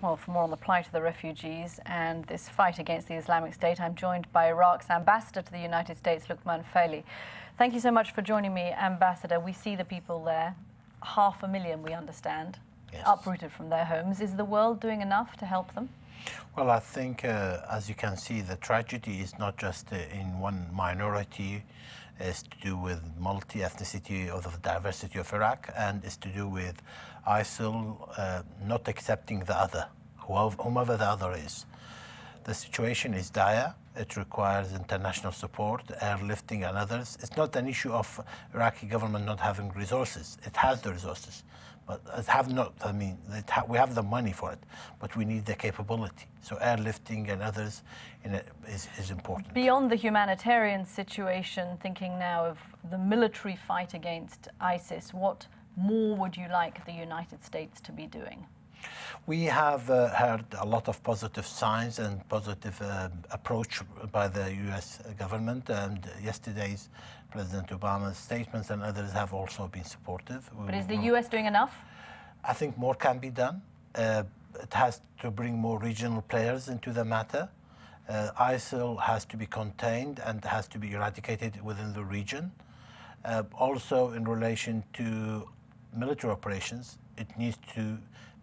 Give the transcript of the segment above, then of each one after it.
Well, for more on the plight of the refugees and this fight against the Islamic State, I'm joined by Iraq's ambassador to the United States, Faily. Thank you so much for joining me, Ambassador. We see the people there, 500,000 we understand, yes, uprooted from their homes. Is the world doing enough to help them? Well, I think, as you can see, the tragedy is not just in one minority. It's to do with multi-ethnicity or the diversity of Iraq, and it's to do with ISIL not accepting the other, whomever the other is. The situation is dire. It requires international support, airlifting and others. It's not an issue of Iraqi government not having resources. It has the resources, but we have the money for it, but we need the capability. So airlifting and others is important. Beyond the humanitarian situation, thinking now of the military fight against ISIS, what more would you like the United States to be doing? We have heard a lot of positive signs and positive approach by the U.S. government, and yesterday's President Obama's statements and others have also been supportive. But is the U.S. doing enough? I think more can be done. It has to bring more regional players into the matter. ISIL has to be contained and has to be eradicated within the region. Also, in relation to military operations, it needs to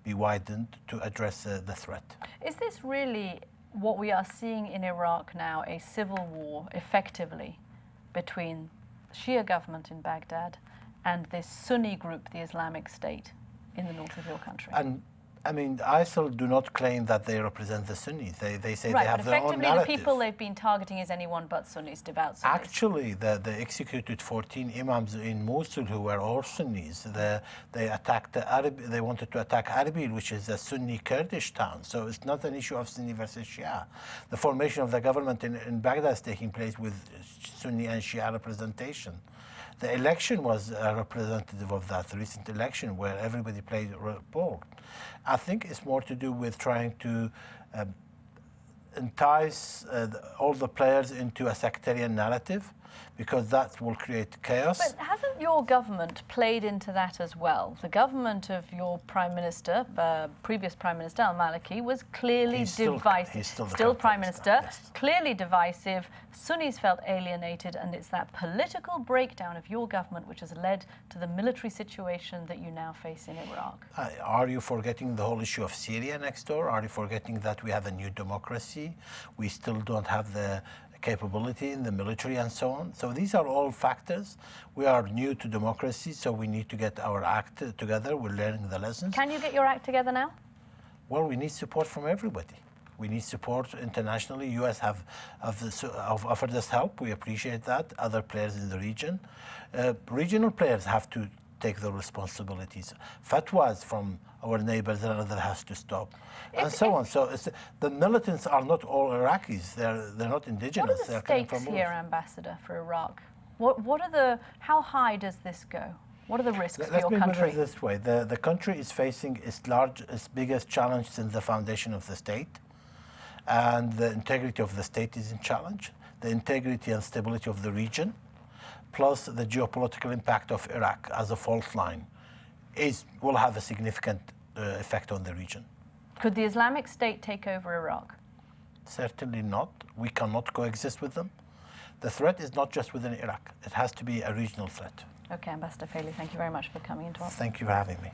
be widened to address the threat. Is this really what we are seeing in Iraq now, a civil war, effectively, between the Shia government in Baghdad and this Sunni group, the Islamic State, in the north of your country? And I mean, ISIL do not claim that they represent the Sunnis. They say right, they have but their own narrative. effectively the people they've been targeting is anyone but Sunnis, devout Sunnis. Actually, they executed 14 imams in Mosul who were all Sunnis. They attacked they wanted to attack Arbil, which is a Sunni Kurdish town. So it's not an issue of Sunni versus Shia. The formation of the government in Baghdad is taking place with Sunni and Shia representation. The election was a representative of that, the recent election, where everybody played a role. I think it's more to do with trying to entice all the players into a sectarian narrative, because that will create chaos. But hasn't your government played into that as well? The government of your Prime Minister, previous Prime Minister al-Maliki, was clearly divisive. He's still Prime Minister, yes. Clearly divisive. Sunnis felt alienated, and it's that political breakdown of your government which has led to the military situation that you now face in Iraq. Are you forgetting the whole issue of Syria next door? Are you forgetting that we have a new democracy? We still don't have the capability in the military and so on. So these are all factors. We are new to democracy, so we need to get our act together. We're learning the lessons. Can you get your act together now? Well, we need support from everybody. We need support internationally. U.S. have offered us help. We appreciate that. Other players in the region. Regional players have to take the responsibilities. Fatwas from our neighbors and others has to stop, and so on. So the militants are not all Iraqis. They're not indigenous. What are the stakes here, Ambassador, for Iraq? How high does this go? What are the risks for your country? Let me put it this way. The country is facing its biggest challenge since the foundation of the state, and the integrity of the state is in challenge. The integrity and stability of the region, plus the geopolitical impact of Iraq as a fault line, will have a significant effect on the region. Could the Islamic State take over Iraq? Certainly not. We cannot coexist with them. The threat is not just within Iraq. It has to be a regional threat. Okay, Ambassador Faily, thank you very much for coming into our... Thank you for having me.